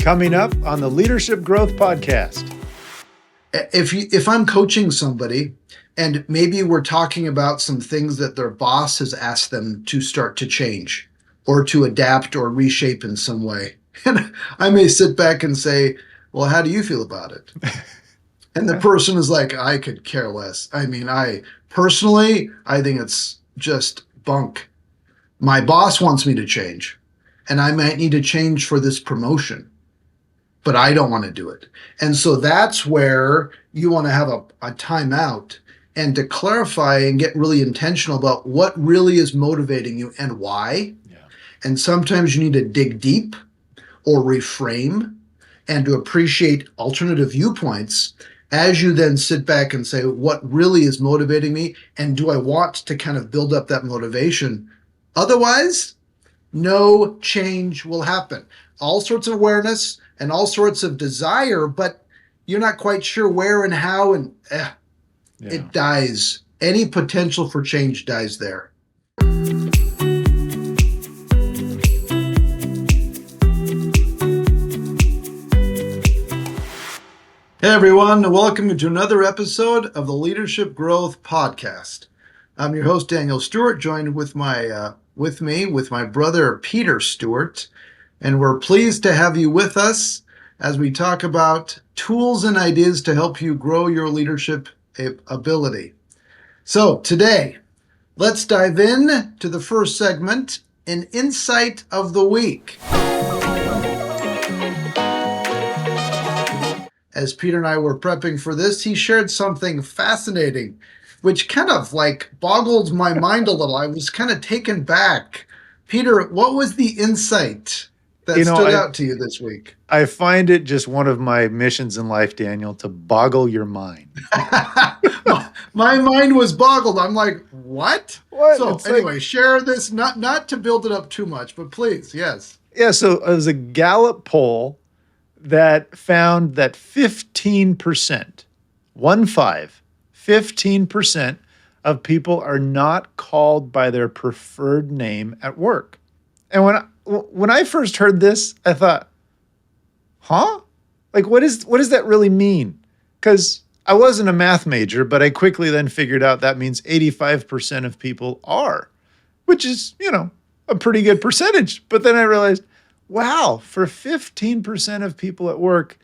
Coming up on the Leadership Growth Podcast. If I'm coaching somebody and maybe we're talking about some things that their boss has asked them to start to change or to adapt or reshape in some way, and I may sit back and say, well, how do you feel about it? And the person is like, I could care less. I mean, I think it's just bunk. My boss wants me to change, and I might need to change for this promotion, but I don't want to do it. And so that's where you want to have a timeout and to clarify and get really intentional about what really is motivating you and why. Yeah. And sometimes you need to dig deep or reframe and to appreciate alternative viewpoints as you then sit back and say, what really is motivating me? And do I want to kind of build up that motivation? Otherwise, no change will happen. All sorts of awareness and all sorts of desire, but you're not quite sure where and how, and it dies. Any potential for change dies there. Hey everyone, welcome to another episode of the Leadership Growth Podcast. I'm your host, Daniel Stewart, joined with my brother, Peter Stewart. And we're pleased to have you with us as we talk about tools and ideas to help you grow your leadership ability. So today, let's dive in to the first segment, an insight of the week. As Peter and I were prepping for this, he shared something fascinating, which kind of like boggled my mind a little. I was kind of taken back. Peter, what was the insight that stood out to you this week? I find it just one of my missions in life, Daniel, to boggle your mind. My mind was boggled. I'm like, what? So it's anyway, share this, not to build it up too much, but please, yes. Yeah, so it was a Gallup poll that found that 15%, 15% of people are not called by their preferred name at work. And when I first heard this, I thought, huh? Like, what does that really mean? Because I wasn't a math major, but I quickly then figured out that means 85% of people are, which is, a pretty good percentage. But then I realized, wow, for 15% of people at work,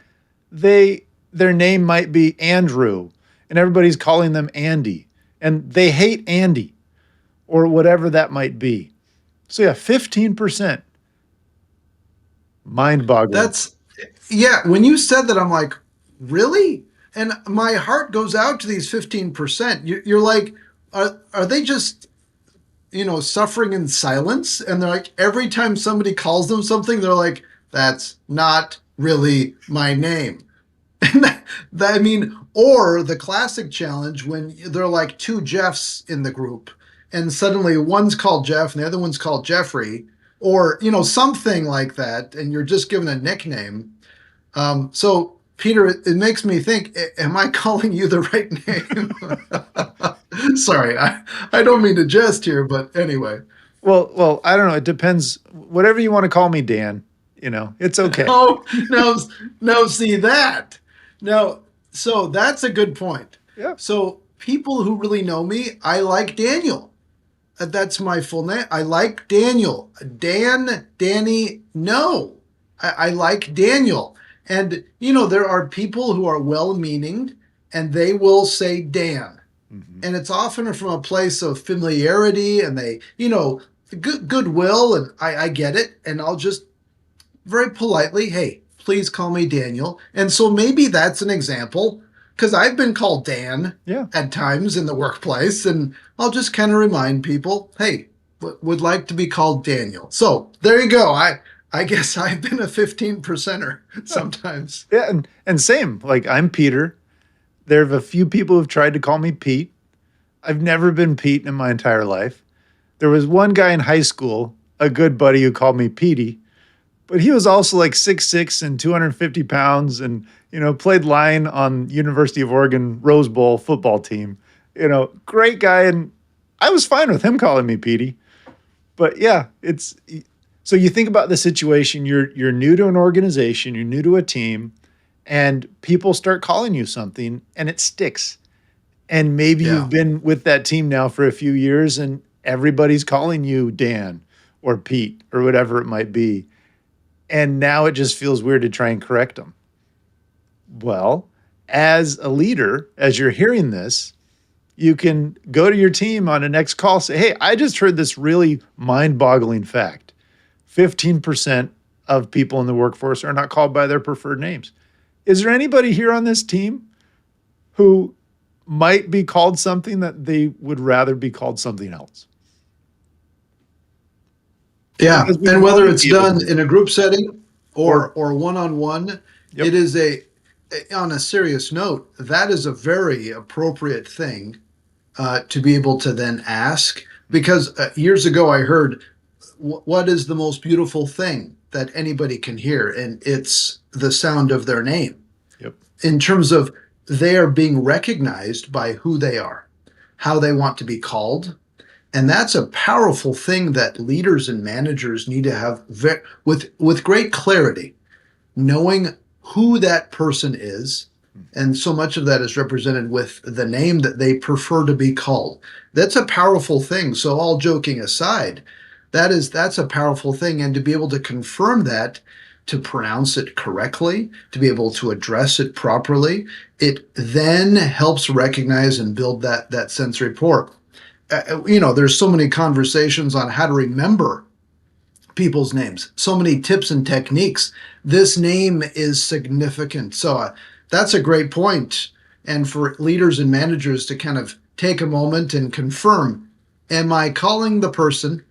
their name might be Andrew, and everybody's calling them Andy, and they hate Andy, or whatever that might be. So yeah, 15%. Mind-boggling. When you said that, I'm like, really? And my heart goes out to these 15%. You're like, are they just, suffering in silence? And they're like, every time somebody calls them something, they're like, that's not really my name. Or the classic challenge when there are like two Jeffs in the group, and suddenly one's called Jeff and the other one's called Jeffrey, or, something like that, and you're just given a nickname. So, Peter, it makes me think, am I calling you the right name? Sorry, I don't mean to jest here, but anyway. Well, I don't know. It depends. Whatever you want to call me, Dan, it's okay. Oh, no, see that. No, so that's a good point. Yeah. So people who really know me, I like Daniel. That's my full name. I like Daniel. Danny, no. I like Daniel. And, there are people who are well-meaning and they will say Dan. Mm-hmm. And it's often from a place of familiarity and they, goodwill, and I get it. And I'll just very politely, hey, please call me Daniel. And so maybe that's an example, because I've been called Dan at times in the workplace, and I'll just kind of remind people, hey, would like to be called Daniel. So there you go. I guess I've been a 15%er sometimes. Yeah, and same. Like, I'm Peter. There are a few people who've tried to call me Pete. I've never been Pete in my entire life. There was one guy in high school, a good buddy, who called me Petey, but he was also like 6'6" and 250 pounds and, played line on University of Oregon Rose Bowl football team. Great guy. And I was fine with him calling me Petey. But yeah, So you think about the situation, you're new to an organization, you're new to a team, and people start calling you something and it sticks. And maybe Yeah. you've been with that team now for a few years and everybody's calling you Dan or Pete or whatever it might be. And now it just feels weird to try and correct them. Well, as a leader, as you're hearing this, you can go to your team on a next call, say, hey, I just heard this really mind boggling fact. 15% of people in the workforce are not called by their preferred names. Is there anybody here on this team who might be called something that they would rather be called something else? Yeah. Because we And want whether to it's be able to done do in a that. group setting Or, or one-on-one, it yep, is on a serious note, that is a very appropriate thing to be able to then ask. Because years ago I heard, what is the most beautiful thing that anybody can hear? And it's the sound of their name, yep, in terms of they are being recognized by who they are, how they want to be called. And that's a powerful thing that leaders and managers need to have with great clarity, knowing who that person is. And so much of that is represented with the name that they prefer to be called. That's a powerful thing. So, all joking aside, that's a powerful thing. And to be able to confirm that, to pronounce it correctly, to be able to address it properly, it then helps recognize and build that sense rapport. There's so many conversations on how to remember people's names, so many tips and techniques. This name is significant. So that's a great point. And for leaders and managers to kind of take a moment and confirm, am I calling the person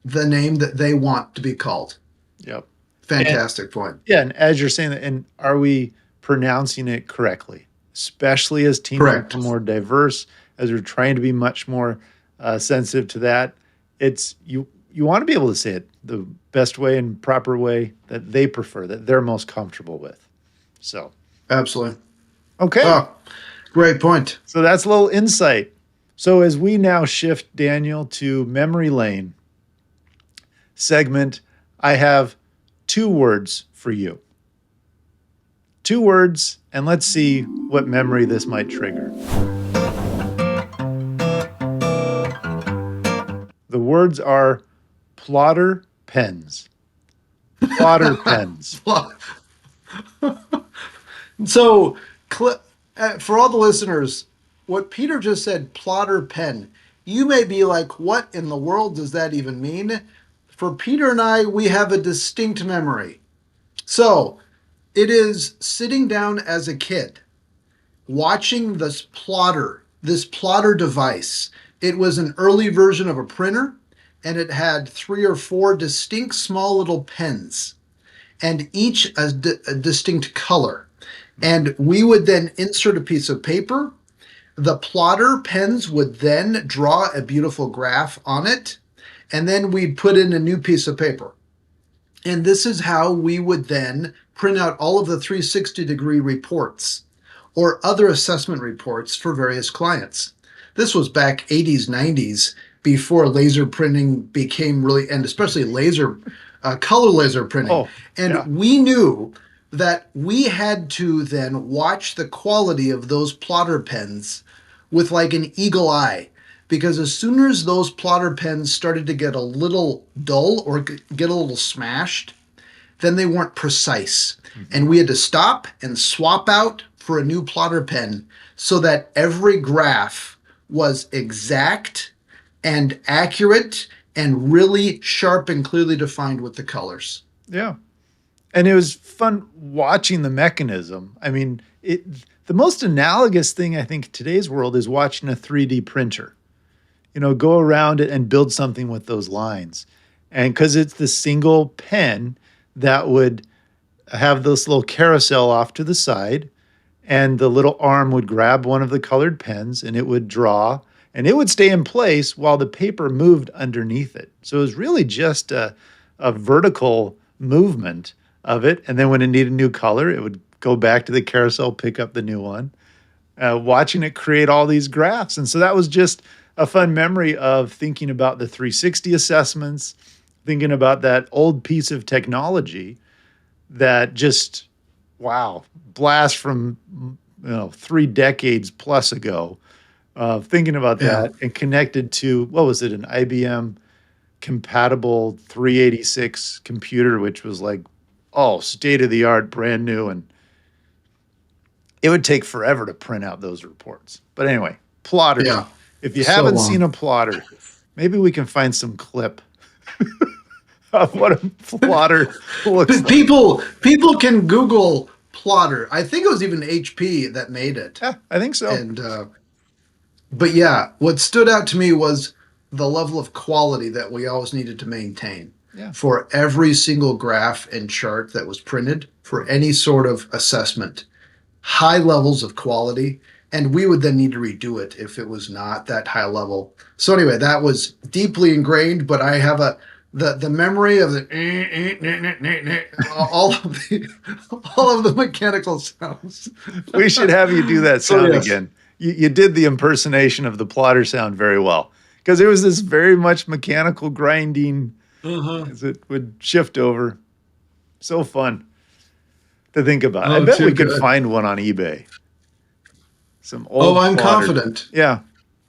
the name that they want to be called? yep. And Fantastic point. yeah, and as you're saying that, and are we pronouncing it correctly? Especially as teams Correct. become more diverse, as we're trying to be much more sensitive to that. It's you want to be able to say it the best way and proper way that they prefer, that they're most comfortable with. So, Absolutely. okay. Oh, great point. So that's a little insight. So as we now shift, Daniel, to memory lane segment, I have two words for you. Two words, and let's see what memory this might trigger. The words are plotter pens. Plotter pens. So, for all the listeners, what Peter just said, plotter pen, you may be like, what in the world does that even mean? For Peter and I, we have a distinct memory. So, it is sitting down as a kid, watching this plotter device. It was an early version of a printer, and it had three or four distinct small little pens, and each a distinct color. And we would then insert a piece of paper. The plotter pens would then draw a beautiful graph on it, and then we'd put in a new piece of paper. And this is how we would then print out all of the 360-degree reports or other assessment reports for various clients. This was back 80s, 90s, before laser printing became really, and especially color laser printing. Oh, And yeah. we knew that we had to then watch the quality of those plotter pens with like an eagle eye. Because as soon as those plotter pens started to get a little dull or get a little smashed, then they weren't precise. Mm-hmm. And we had to stop and swap out for a new plotter pen so that every graph was exact and accurate and really sharp and clearly defined with the colors. Yeah. And it was fun watching the mechanism. I mean, the most analogous thing I think in today's world is watching a 3D printer. Go around it and build something with those lines. And because it's the single pen that would have this little carousel off to the side, and the little arm would grab one of the colored pens and it would draw, and it would stay in place while the paper moved underneath it. So it was really just a vertical movement of it. And then when it needed a new color, it would go back to the carousel, pick up the new one, watching it create all these graphs. And so that was just a fun memory of thinking about the 360 assessments, thinking about that old piece of technology that just, wow, blast from 3 decades plus ago. Thinking about Yeah. that and connected to, what was it, an IBM compatible 386 computer, which was like, oh, state of the art, brand new. And it would take forever to print out those reports. But anyway, plotters. Yeah. If you So haven't seen long. a plotter, maybe we can find some clip of what a plotter looks like. People can Google plotter. I think it was even HP that made it. Yeah, I think so. And but yeah, what stood out to me was the level of quality that we always needed to maintain Yeah. for every single graph and chart that was printed for any sort of assessment. High levels of quality, and we would then need to redo it if it was not that high level. So anyway, that was deeply ingrained, but I have the memory of the all of the all of the mechanical sounds. We should have you do that So sound yes. again. You did the impersonation of the plotter sound very well because it was this very much mechanical grinding Uh-huh. as it would shift over. So fun to think about. I Oh, bet too we could good. find one on eBay. Some Oh, old I'm plotter. confident. Yeah.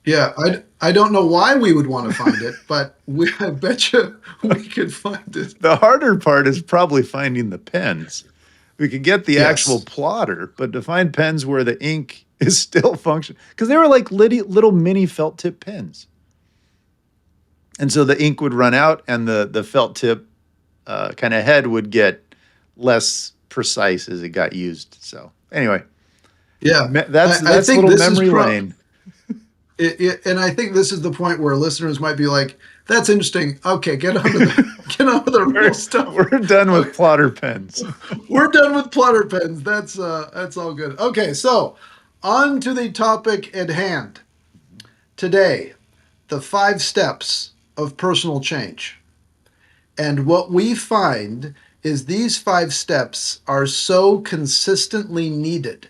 Yeah, I don't know why we would want to find it, but I bet you we could find it. The harder part is probably finding the pens. We could get the actual Yes. plotter, but to find pens where the ink is still functioning, because they were like little mini felt tip pens. And so the ink would run out and the felt tip kind of head would get less precise as it got used. So anyway, Yeah. I that's think little this is memory lane. and I think this is the point where listeners might be like, "That's interesting. Okay, get on to the get on to the real stuff." We're done with Okay, plotter pens. we're done with plotter pens. That's all good. Okay, so on to the topic at hand today: the 5 steps of personal change. And what we find is these 5 steps are so consistently needed,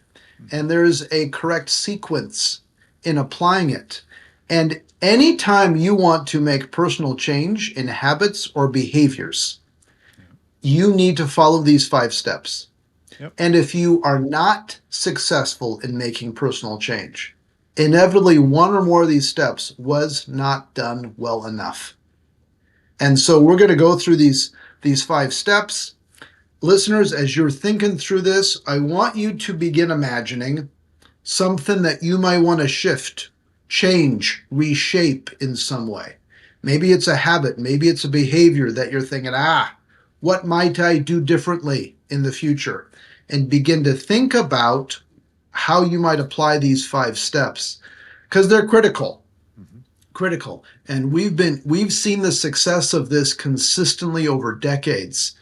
and there's a correct sequence in applying it. And anytime you want to make personal change in habits or behaviors, you need to follow these 5 steps. Yep. And if you are not successful in making personal change, inevitably one or more of these steps was not done well enough. And so we're going to go through these 5 steps. Listeners, as you're thinking through this, I want you to begin imagining something that you might want to shift, change, reshape in some way. Maybe it's a habit, maybe it's a behavior that you're thinking, what might I do differently in the future? And begin to think about how you might apply these 5 steps because they're critical. Mm-hmm. Critical. And we've seen the success of this consistently over decades,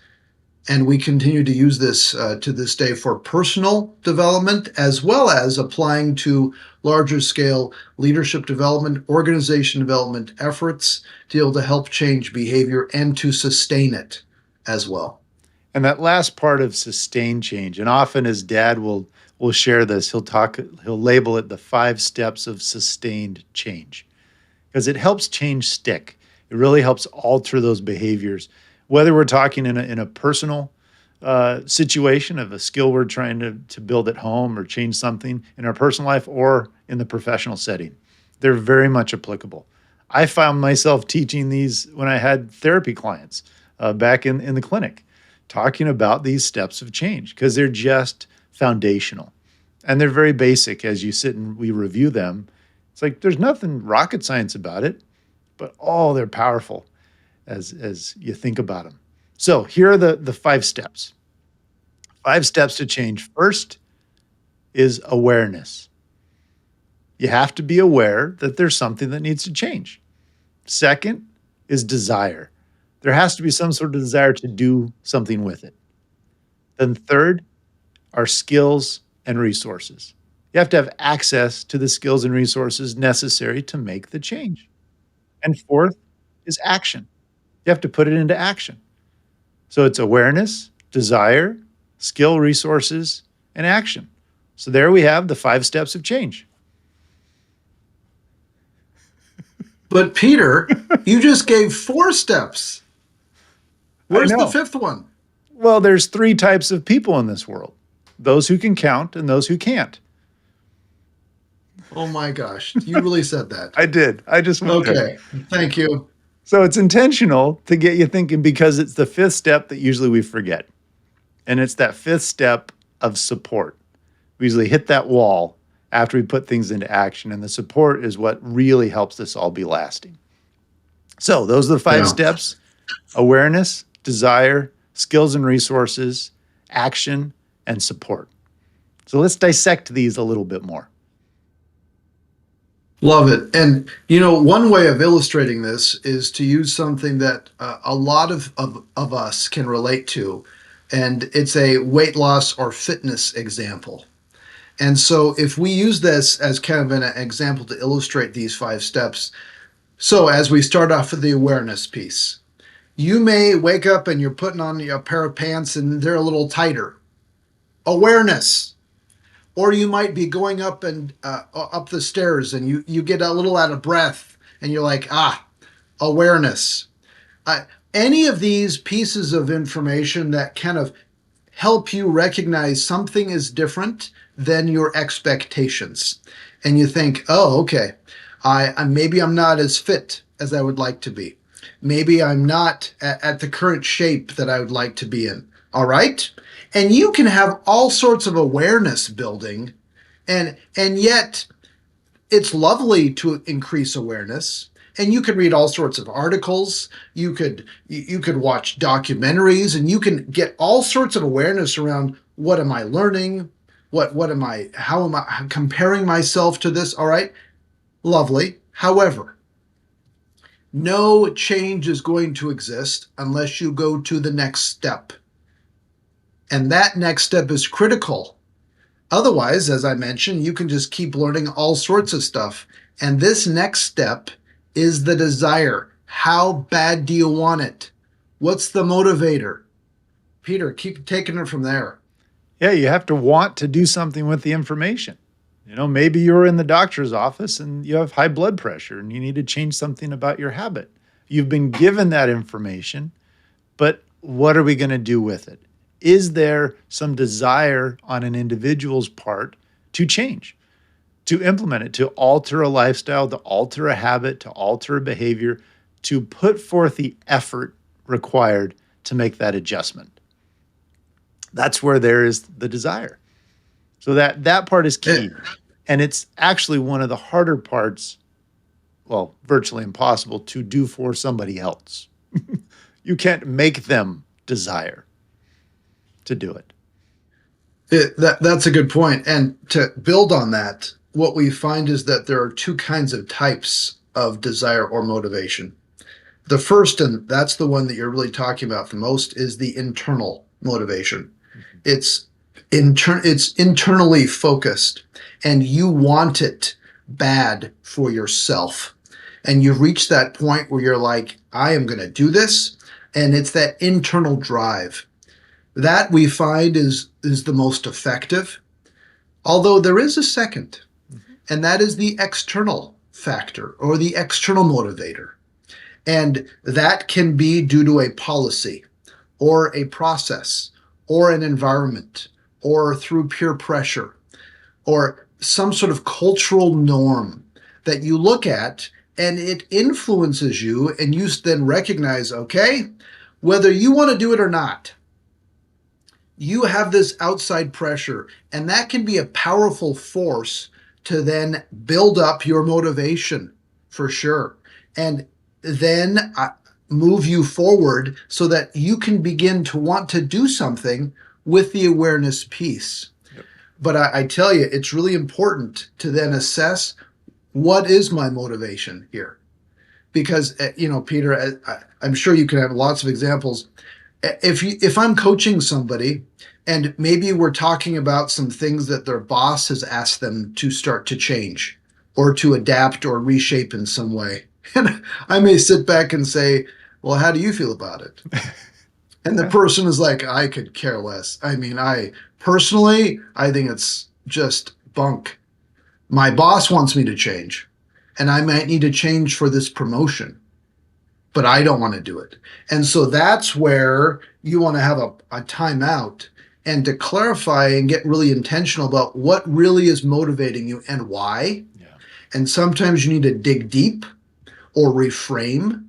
and we continue to use this to this day for personal development as well as applying to larger scale leadership development, organization development efforts to be able to help change behavior and to sustain it as well. And that last part of sustained change, and often as dad will share this, he'll label it the 5 steps of sustained change. Because it helps change stick. It really helps alter those behaviors, whether we're talking in a personal situation of a skill we're trying to build at home or change something in our personal life or in the professional setting. They're very much applicable. I found myself teaching these when I had therapy clients back in the clinic, talking about these steps of change because they're just foundational and they're very basic as you sit and we review them. It's like there's nothing rocket science about it, but oh, they're powerful as you think about them. So here are the 5 steps. 5 steps to change. First is awareness. You have to be aware that there's something that needs to change. Second is desire. There has to be some sort of desire to do something with it. Then third are skills and resources. You have to have access to the skills and resources necessary to make the change. And fourth is action. You have to put it into action. So it's awareness, desire, skill, resources, and action. So there we have the 5 steps of change. But Peter, you just gave 4 steps. I Where's the know. fifth one? Well, there's three types of people in this world: those who can count and those who can't. Oh my gosh, you really said that. I did. I just went there. Okay, thank you. So it's intentional to get you thinking because it's the fifth step that usually we forget. And it's that fifth step of support. We usually hit that wall after we put things into action. And the support is what really helps this all be lasting. So those are the five Yeah. steps: awareness, desire, skills and resources, action, and support. So let's dissect these a little bit more. Love it. And, you know, one way of illustrating this is to use something that a lot of us can relate to. And it's a weight loss or fitness example. And so if we use this as kind of an example to illustrate these five steps, so as we start off with the awareness piece, you may wake up and you're putting on a pair of pants and they're a little tighter. Awareness. Or you might be going up and up the stairs and you get a little out of breath and you're like, awareness. Any of these pieces of information that kind of help you recognize something is different than your expectations. And you think, oh, okay, maybe I'm not as fit as I would like to be. Maybe I'm not at the current shape that I would like to be in. All right? And you can have all sorts of awareness building, and yet it's lovely to increase awareness. And you can read all sorts of articles. You could watch documentaries, and you can get all sorts of awareness around what am I learning, how am I comparing myself to this? All right, lovely. However, no change is going to exist unless you go to the next step. And that next step is critical. Otherwise, as I mentioned, you can just keep learning all sorts of stuff. And this next step is the desire. How bad do you want it? What's the motivator? Peter, keep taking it from there. Yeah, you have to want to do something with the information. You know, maybe you're in the doctor's office and you have high blood pressure and you need to change something about your habit. You've been given that information, but what are we going to do with it? Is there some desire on an individual's part to change, to implement it, to alter a lifestyle, to alter a habit, to alter a behavior, to put forth the effort required to make that adjustment? That's where there is the desire. So that part is key. And it's actually one of the harder parts, well, virtually impossible to do for somebody else. You can't make them desire to do it. That's a good point. And to build on that, what we find is that there are two kinds of types of desire or motivation. The first, and that's the one that you're really talking about the most, is the internal motivation. It's internally focused, and you want it bad for yourself. And you've reached that point where you're like, I am going to do this. And it's that internal drive. That we find is the most effective. Although there is a second, and that is the external factor or the external motivator. And that can be due to a policy or a process or an environment or through peer pressure or some sort of cultural norm that you look at and it influences you, and you then recognize, okay, whether you want to do it or not, you have this outside pressure, and that can be a powerful force to then build up your motivation for sure. And then move you forward so that you can begin to want to do something with the awareness piece. Yep. But I tell you, it's really important to then assess, what is my motivation here? Because, Peter, I'm sure you can have lots of examples. If I'm coaching somebody and maybe we're talking about some things that their boss has asked them to start to change or to adapt or reshape in some way, and I may sit back and say, well, how do you feel about it? And the person is like, I could care less. I mean, I think it's just bunk. My boss wants me to change, and I might need to change for this promotion. but I don't want to do it. And so that's where you want to have a timeout and to clarify and get really intentional about what really is motivating you and why. Yeah. And sometimes you need to dig deep or reframe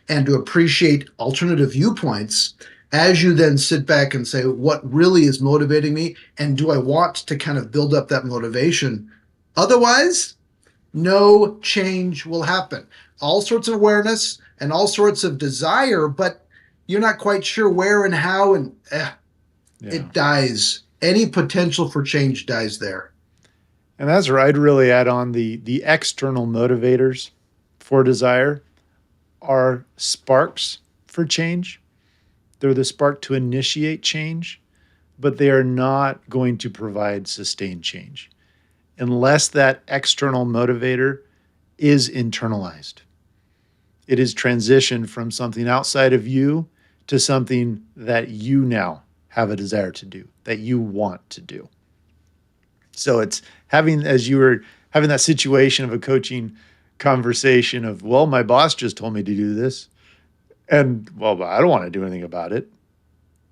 and to appreciate alternative viewpoints as you then sit back and say, what really is motivating me? And do I want to kind of build up that motivation? Otherwise, no change will happen. All sorts of awareness and all sorts of desire, but you're not quite sure where and how, and Yeah. it dies. Any potential for change dies there. And that's where I'd really add on the external motivators for desire are sparks for change. They're the spark to initiate change, but they are not going to provide sustained change unless that external motivator is internalized. It is transitioned from something outside of you to something that you now have a desire to do, that you want to do. So it's having, as you were having that situation of a coaching conversation of, well, my boss just told me to do this. And, well, I don't want to do anything about it.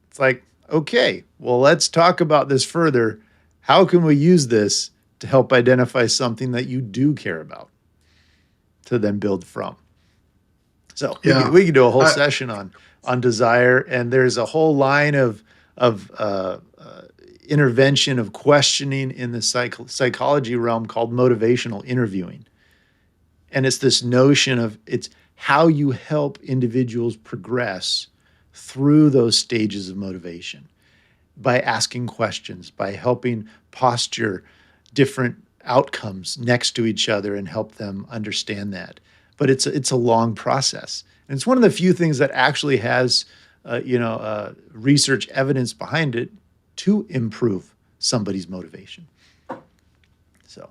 It's like, okay, well, let's talk about this further. How can we use this to help identify something that you do care about to then build from? So Yeah. we could do a whole I, session on desire, and there's a whole line of intervention of questioning in the psychology realm called motivational interviewing, and it's this notion of it's how you help individuals progress through those stages of motivation by asking questions, by helping posture different outcomes next to each other and help them understand that. But it's a long process, and it's one of the few things that actually has research evidence behind it to improve somebody's motivation. So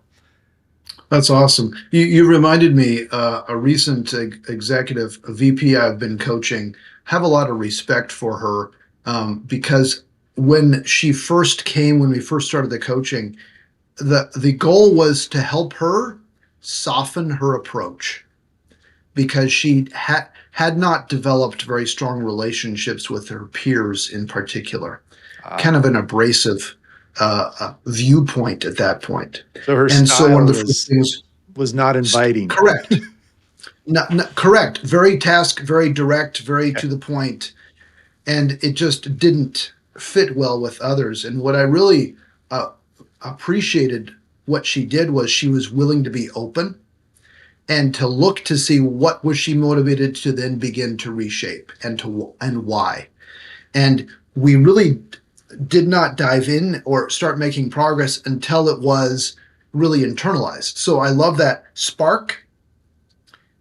That's awesome. You reminded me a recent executive, a VP I've been coaching. Have a lot of respect for her because when she first came, when we first started the coaching, the goal was to help her soften her approach because she had not developed very strong relationships with her peers in particular, kind of an abrasive viewpoint at that point. so her And so one of style the first things, was not inviting. correct, correct, very very direct, very Okay. to the point, and it just didn't fit well with others. And what I really uh, appreciated what she did was she was willing to be open and to look to see what was she motivated to then begin to reshape and why. And we really did not dive in or start making progress until it was really internalized. So I love that spark.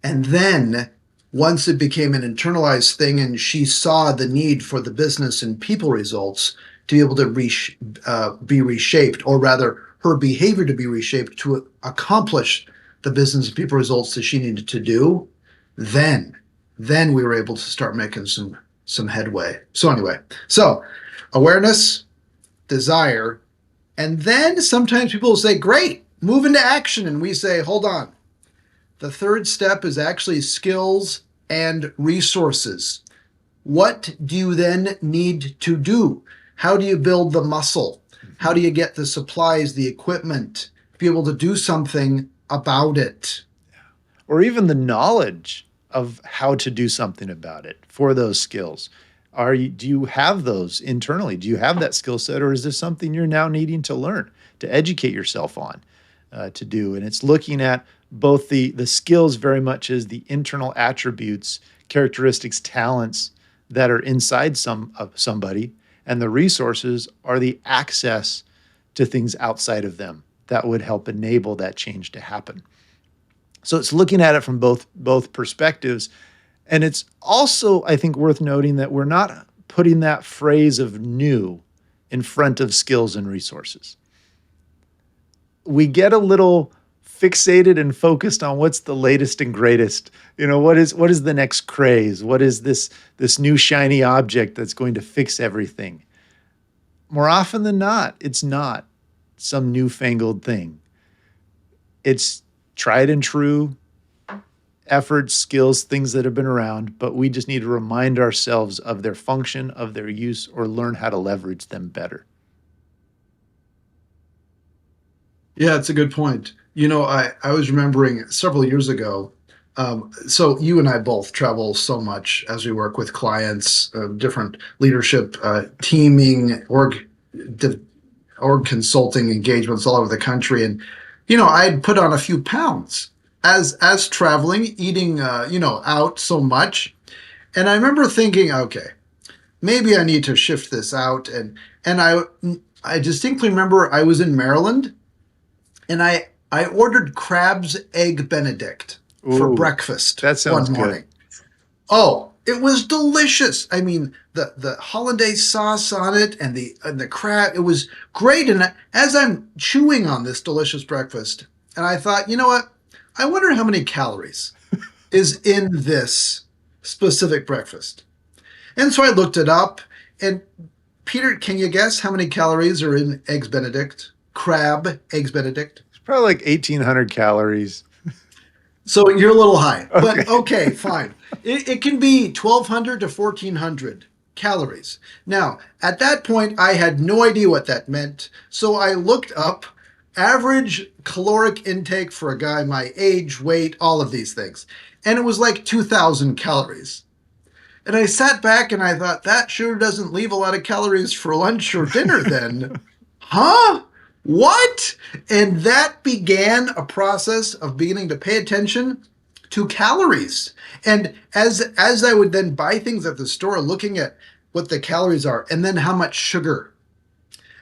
And then once it became an internalized thing and she saw the need for the business and people results to be able to be reshaped, or rather her behavior to be reshaped to accomplish the business and people results that she needed to do, then then we were able to start making some headway. So anyway, so awareness, desire, and then sometimes people will say, great, move into action. And we say, hold on. The third step is actually skills and resources. What do you then need to do? How do you build the muscle? How do you get the supplies, the equipment, be able to do something about it? Or even the knowledge of how to do something about it for those skills. Do you have those internally? Do you have that skill set, or is this something you're now needing to learn, to educate yourself on, to do? And it's looking at both the skills very much as the internal attributes, characteristics, talents that are inside somebody, and the resources are the access to things outside of them that would help enable that change to happen. So it's looking at it from both perspectives. And it's also, I think, worth noting that we're not putting that phrase of new in front of skills and resources. We get a little fixated and focused on what's the latest and greatest. What is the next craze? What is this new shiny object that's going to fix everything? More often than not, it's not some newfangled thing. It's tried and true efforts, skills, things that have been around, but we just need to remind ourselves of their function, of their use, or learn how to leverage them better. Yeah, it's a good point. I was remembering several years ago. So you and I both travel so much as we work with clients, different leadership, teaming, org consulting engagements all over the country, and I'd put on a few pounds as traveling, eating, out so much, and I remember thinking, okay, maybe I need to shift this out, and I distinctly remember I was in Maryland and I ordered crab's egg Benedict for Ooh, breakfast that sounds one good. morning. Oh, it was delicious. I mean, the hollandaise sauce on it and the crab, it was great. And as I'm chewing on this delicious breakfast, and I thought, you know what? I wonder how many calories is in this specific breakfast. And so I looked it up. And Peter, can you guess how many calories are in eggs Benedict? Crab eggs Benedict? It's probably like 1,800 calories. So you're a little high, but Okay. okay, fine. It can be 1,200 to 1,400 calories. Now, at that point, I had no idea what that meant. So I looked up average caloric intake for a guy my age, weight, all of these things. And it was like 2,000 calories. And I sat back and I thought, that sure doesn't leave a lot of calories for lunch or dinner then. Huh? What? And that began a process of beginning to pay attention to calories. And as I would then buy things at the store, looking at what the calories are, and then how much sugar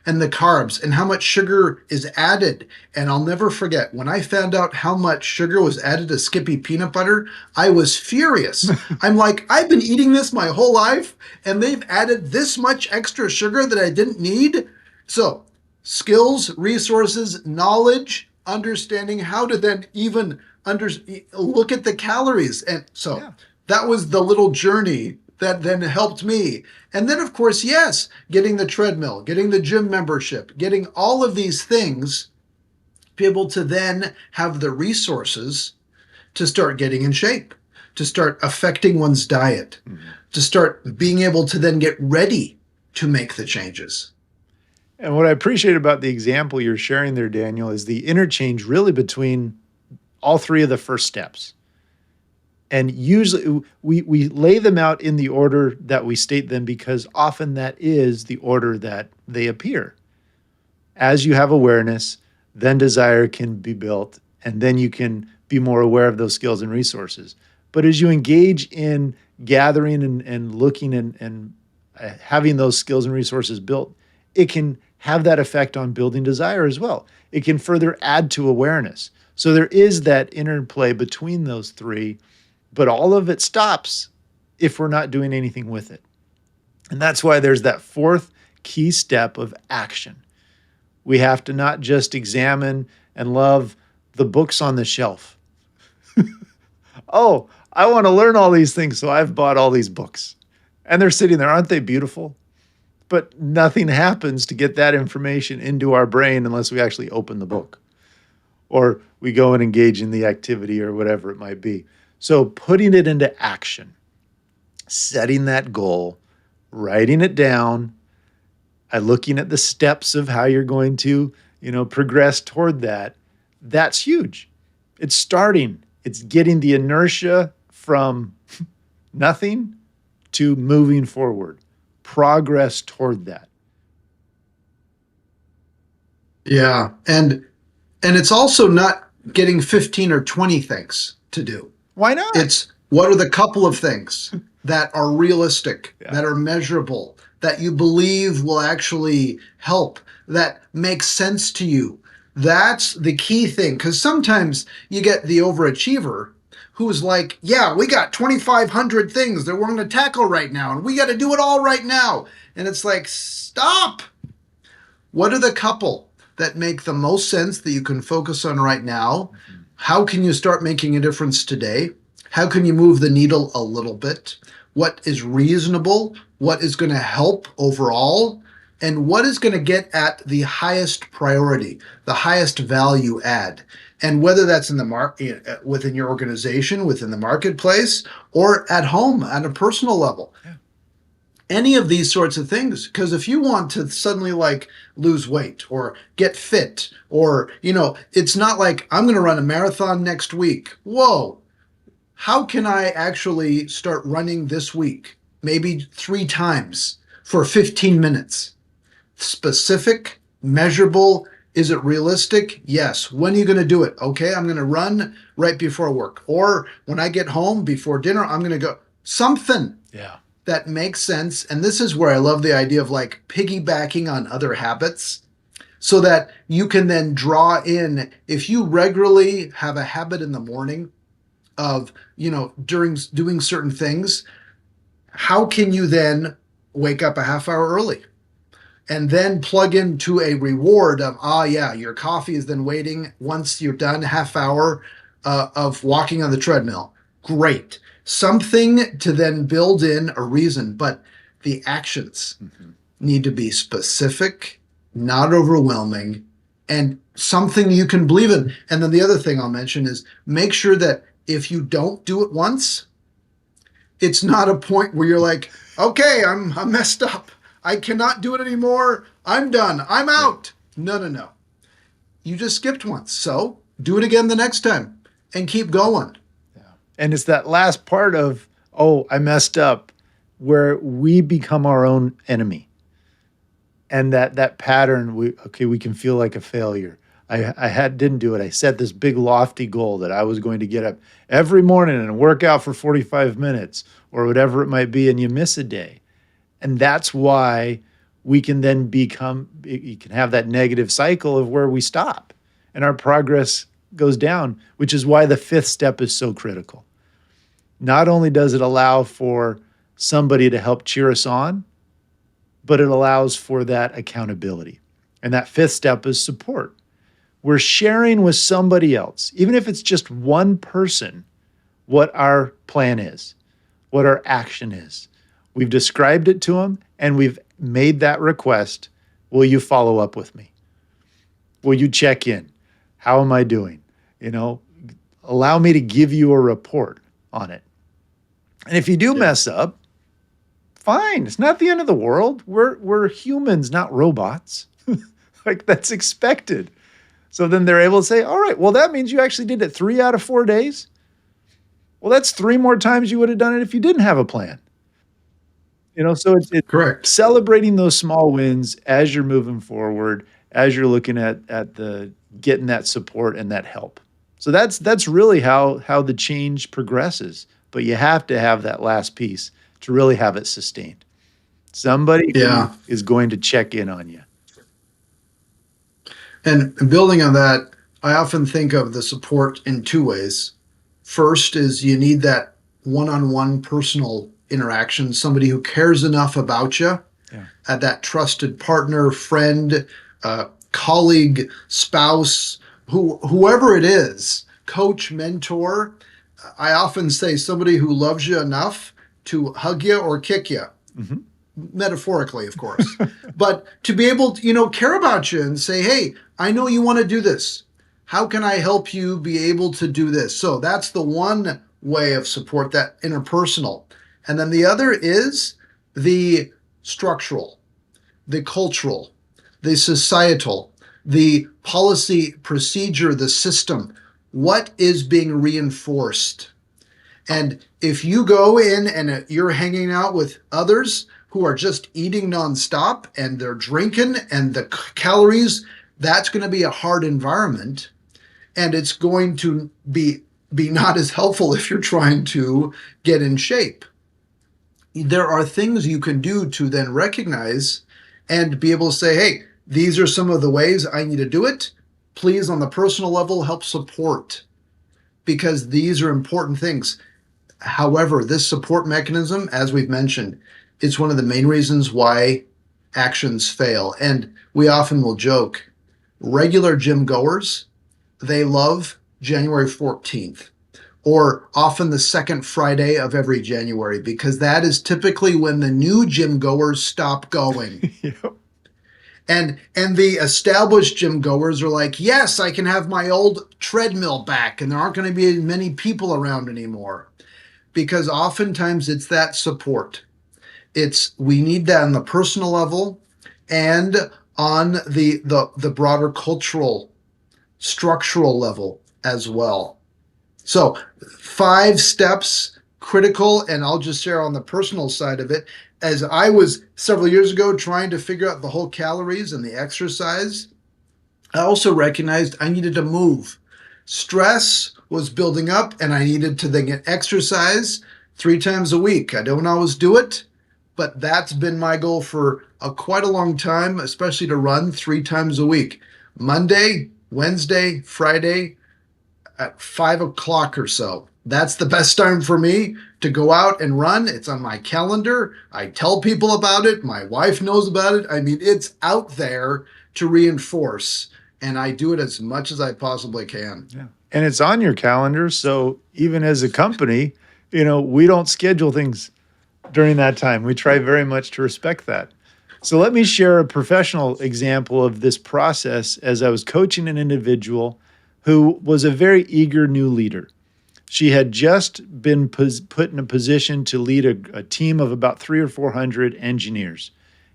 and the carbs and how much sugar is added. And I'll never forget when I found out how much sugar was added to Skippy peanut butter, I was furious. I'm like, I've been eating this my whole life, and they've added this much extra sugar that I didn't need. So, skills, resources, knowledge, understanding how to then even look at the calories. And so Yeah. that was the little journey that then helped me. And then, of course, yes, getting the treadmill, getting the gym membership, getting all of these things, be able to then have the resources to start getting in shape, to start affecting one's diet, Mhm. to start being able to then get ready to make the changes. And what I appreciate about the example you're sharing there, Daniel, is the interchange really between all three of the first steps. And usually we lay them out in the order that we state them because often that is the order that they appear. As you have awareness, then desire can be built, and then you can be more aware of those skills and resources. But as you engage in gathering and looking and having those skills and resources built, it can have that effect on building desire as well. It can further add to awareness. So there is that interplay between those three, but all of it stops if we're not doing anything with it. And that's why there's that fourth key step of action. We have to not just examine and love the books on the shelf. Oh, I want to learn all these things, so I've bought all these books. And they're sitting there. Aren't they beautiful? But nothing happens to get that information into our brain unless we actually open the book or we go and engage in the activity or whatever it might be. So putting it into action, setting that goal, writing it down, looking at the steps of how you're going to, progress toward that, that's huge. It's starting. It's getting the inertia from nothing to moving forward, progress toward that. Yeah. And it's also not getting 15 or 20 things to do. Why not? It's what are the couple of things that are realistic, Yeah. that are measurable, that you believe will actually help, that make sense to you. That's the key thing. Because sometimes you get the overachiever who's like, yeah, we got 2,500 things that we're going to tackle right now, and we got to do it all right now. And it's like, stop. What are the couple that make the most sense that you can focus on right now? How can you start making a difference today? How can you move the needle a little bit? What is reasonable? What is going to help overall? And what is going to get at the highest priority, the highest value add? And whether that's in the within your organization, within the marketplace, or at home at a personal level, Yeah. any of these sorts of things. Because if you want to suddenly like lose weight or get fit, or, it's not like I'm going to run a marathon next week. Whoa, how can I actually start running this week? Maybe 3 times for 15 minutes. Specific, measurable. Is it realistic? Yes. When are you going to do it? Okay, I'm going to run right before work. Or when I get home before dinner, I'm going to go. Something Yeah. that makes sense. And this is where I love the idea of like piggybacking on other habits so that you can then draw in. If you regularly have a habit in the morning of, during doing certain things, how can you then wake up a half hour early? And then plug into a reward of, yeah, your coffee is then waiting once you're done, half hour of walking on the treadmill. Great. Something to then build in a reason, but the actions need to be specific, not overwhelming, and something you can believe in. And then the other thing I'll mention is make sure that if you don't do it once, it's not a point where you're like, okay, I'm messed up. I cannot do it anymore. I'm done. I'm out. No, no, no. You just skipped once. So do it again the next time and keep going. Yeah. And it's that last part of, oh, I messed up, where we become our own enemy. And that pattern, we can feel like a failure. I didn't do it. I set this big lofty goal that I was going to get up every morning and work out for 45 minutes or whatever it might be, and you miss a day. And that's why we can then you can have that negative cycle of where we stop and our progress goes down, which is why the fifth step is so critical. Not only does it allow for somebody to help cheer us on, but it allows for that accountability. And that fifth step is support. We're sharing with somebody else, even if it's just one person, what our plan is, what our action is. We've described it to them and we've made that request. Will you follow up with me? Will you check in? How am I doing? Allow me to give you a report on it. And if you do mess up, fine. It's not the end of the world. We're humans, not robots. Like, that's expected. So then they're able to say, all right, well, that means you actually did it 3 out of 4 days. Well, that's 3 more times you would have done it if you didn't have a plan. So it's Correct. celebrating those small wins as you're moving forward, as you're looking at the getting that support and that help. So that's really how the change progresses. But you have to have that last piece to really have it sustained. Somebody who Yeah. is going to check in on you. And building on that, I often think of the support in 2 ways. First is you need that one-on-one personal interaction, somebody who cares enough about you, Yeah. that trusted partner, friend, colleague, spouse, whoever it is, coach, mentor. I often say somebody who loves you enough to hug you or kick you. Mhm. Metaphorically, of course, but to be able to, care about you and say, hey, I know you want to do this. How can I help you be able to do this? So that's the one way of support, that interpersonal. And then the other is the structural, the cultural, the societal, the policy procedure, the system. What is being reinforced? And if you go in and you're hanging out with others who are just eating nonstop and they're drinking and the calories, that's going to be a hard environment. And it's going to be not as helpful if you're trying to get in shape. There are things you can do to then recognize and be able to say, hey, these are some of the ways I need to do it. Please, on the personal level, help support, because these are important things. However, this support mechanism, as we've mentioned, it's one of the main reasons why actions fail. And we often will joke, regular gym goers, they love January 14th, or often the second Friday of every January, because that is typically when the new gym goers stop going. Yep. And the established gym goers are like, yes, I can have my old treadmill back, and there aren't going to be many people around anymore. Because oftentimes it's that support. It's we need that on the personal level and on the broader cultural structural level as well. So 5 steps critical, and I'll just share on the personal side of it. As I was several years ago trying to figure out the whole calories and the exercise, I also recognized I needed to move. Stress was building up, and I needed to then get exercise 3 times a week. I don't always do it, but that's been my goal for quite a long time, especially to run 3 times a week: Monday, Wednesday, Friday at 5 o'clock or so. That's the best time for me to go out and run. It's on my calendar. I tell people about it. My wife knows about it. I mean, it's out there to reinforce, and I do it as much as I possibly can. Yeah. And it's on your calendar. So even as a company, we don't schedule things during that time. We try very much to respect that. So let me share a professional example of this process as I was coaching an individual who was a very eager new leader. She had just been put in a position to lead a team of about 300 or 400 engineers.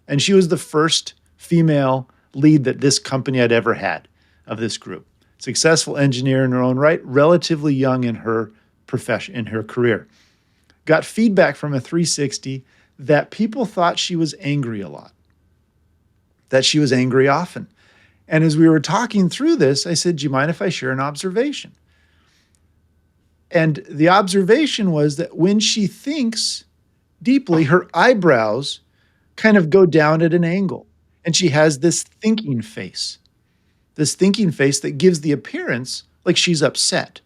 And she was the first female lead that this company had ever had of this group. Successful engineer in her own right, relatively young in her profession, in her career. Got feedback from a 360 that people thought she was angry a lot, that she was angry often. And as we were talking through this, I said, do you mind if I share an observation? And the observation was that when she thinks deeply, her eyebrows kind of go down at an angle. And she has this thinking face that gives the appearance like she's upset.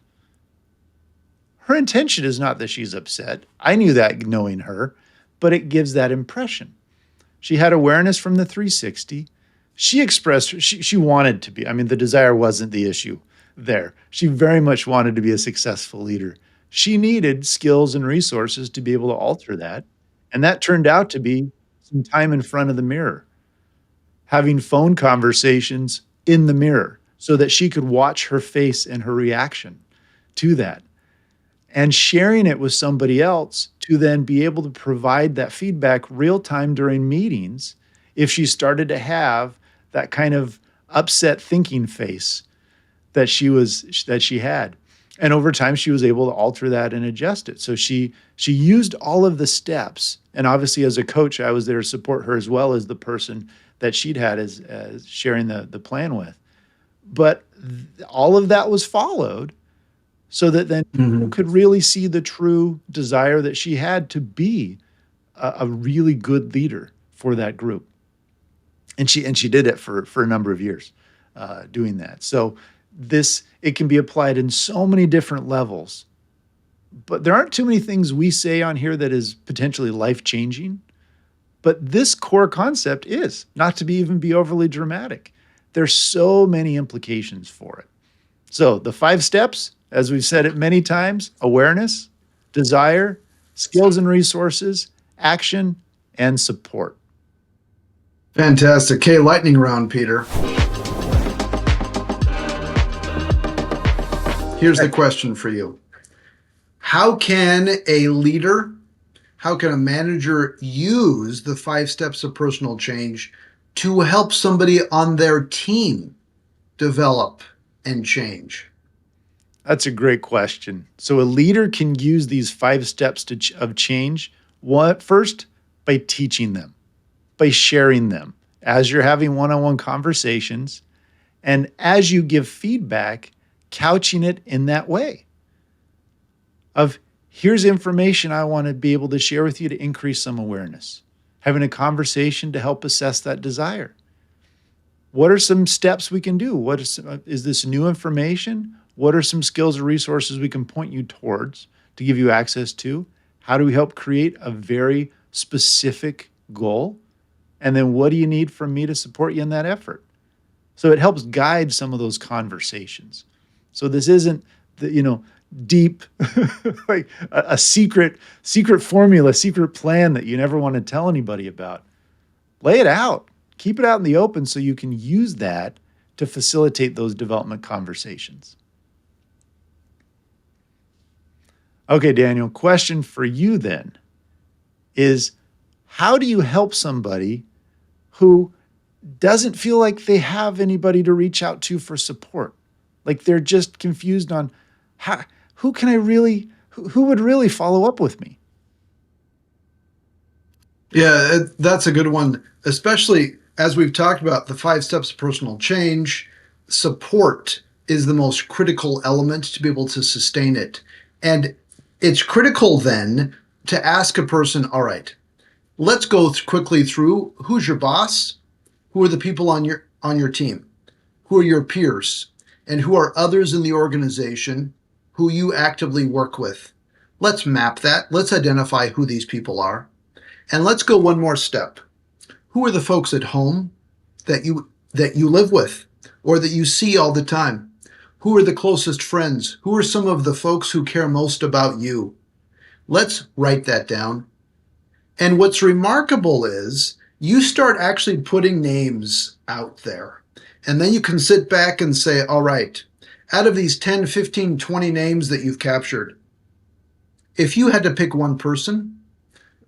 Her intention is not that she's upset. I knew that knowing her, but it gives that impression. She had awareness from the 360. She expressed, she wanted to be, I mean, the desire wasn't the issue there. She very much wanted to be a successful leader. She needed skills and resources to be able to alter that. And that turned out to be some time in front of the mirror, having phone conversations in the mirror so that she could watch her face and her reaction to that, and sharing it with somebody else to then be able to provide that feedback real time during meetings if she started to have that kind of upset thinking face that she had. And over time she was able to alter that and adjust it. So she used all of the steps. And obviously as a coach, I was there to support her as well as the person that she'd had as sharing the plan with. But all of that was followed so that then people could really see the true desire that she had to be a really good leader for that group. And she did it for a number of years doing that. So it can be applied in so many different levels, but there aren't too many things we say on here that is potentially life-changing. But this core concept is not to even be overly dramatic. There's so many implications for it. So the 5 steps, as we've said it many times: awareness, desire, skills and resources, action, and support. Fantastic. Okay, lightning round, Peter. Here's the question for you. How can a leader, how can a manager use the 5 steps of personal change to help somebody on their team develop and change? That's a great question. So a leader can use these 5 steps of change. First, by teaching them, by sharing them as you're having one-on-one conversations, and as you give feedback, couching it in that way of, here's information I want to be able to share with you to increase some awareness, having a conversation to help assess that desire. What are some steps we can do? Is this new information? What are some skills or resources we can point you towards to give you access to? How do we help create a very specific goal? And then what do you need from me to support you in that effort? So it helps guide some of those conversations. So this isn't deep, like a secret formula, secret plan that you never want to tell anybody about. Lay it out. Keep it out in the open so you can use that to facilitate those development conversations. Okay, Daniel, question for you then is, how do you help somebody who doesn't feel like they have anybody to reach out to for support? Like they're just confused on who would really follow up with me? Yeah, that's a good one, especially as we've talked about the 5 steps of personal change. Support is the most critical element to be able to sustain it. And it's critical then to ask a person, all right, let's go quickly through who's your boss, who are the people on your team, who are your peers, and who are others in the organization who you actively work with. Let's map that. Let's identify who these people are. And let's go one more step. Who are the folks at home that you live with or that you see all the time? Who are the closest friends? Who are some of the folks who care most about you? Let's write that down. And what's remarkable is you start actually putting names out there. And then you can sit back and say, all right, out of these 10, 15, 20 names that you've captured, if you had to pick one person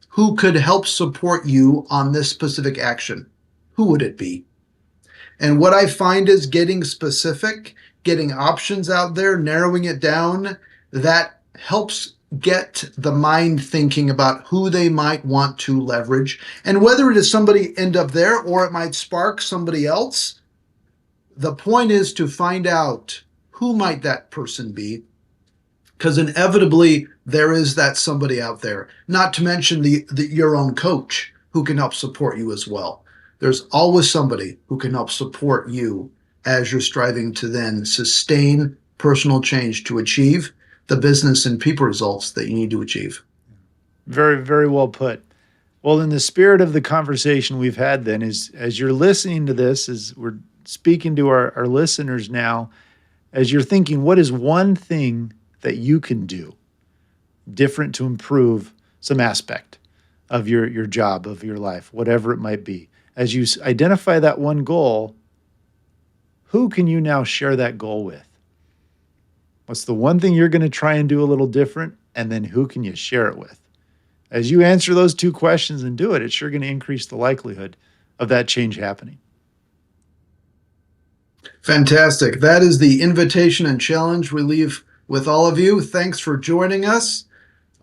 who could help support you on this specific action, who would it be? And what I find is getting specific, getting options out there, narrowing it down, that helps get the mind thinking about who they might want to leverage. And whether it is somebody end up there or it might spark somebody else, the point is to find out who might that person be, because inevitably there is that somebody out there, not to mention your own coach who can help support you as well. There's always somebody who can help support you as you're striving to then sustain personal change to achieve the business and people results that you need to achieve. Very, very well put. Well, in the spirit of the conversation we've had then, as you're listening to this, as we're speaking to our listeners now, as you're thinking, what is one thing that you can do different to improve some aspect of your job, of your life, whatever it might be? As you identify that one goal, who can you now share that goal with? What's the one thing you're going to try and do a little different? And then who can you share it with? As you answer those two questions and do it, it's sure going to increase the likelihood of that change happening. Fantastic. That is the invitation and challenge we leave with all of you. Thanks for joining us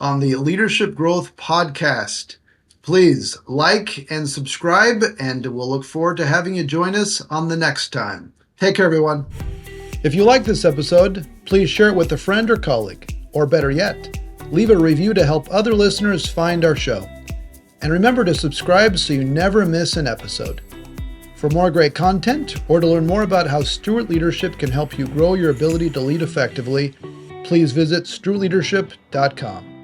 on the Leadership Growth Podcast. Please like and subscribe, and we'll look forward to having you join us on the next time. Take care, everyone. If you like this episode, please share it with a friend or colleague, or better yet, leave a review to help other listeners find our show. And remember to subscribe so you never miss an episode. For more great content, or to learn more about how Stewart Leadership can help you grow your ability to lead effectively, please visit stewartleadership.com.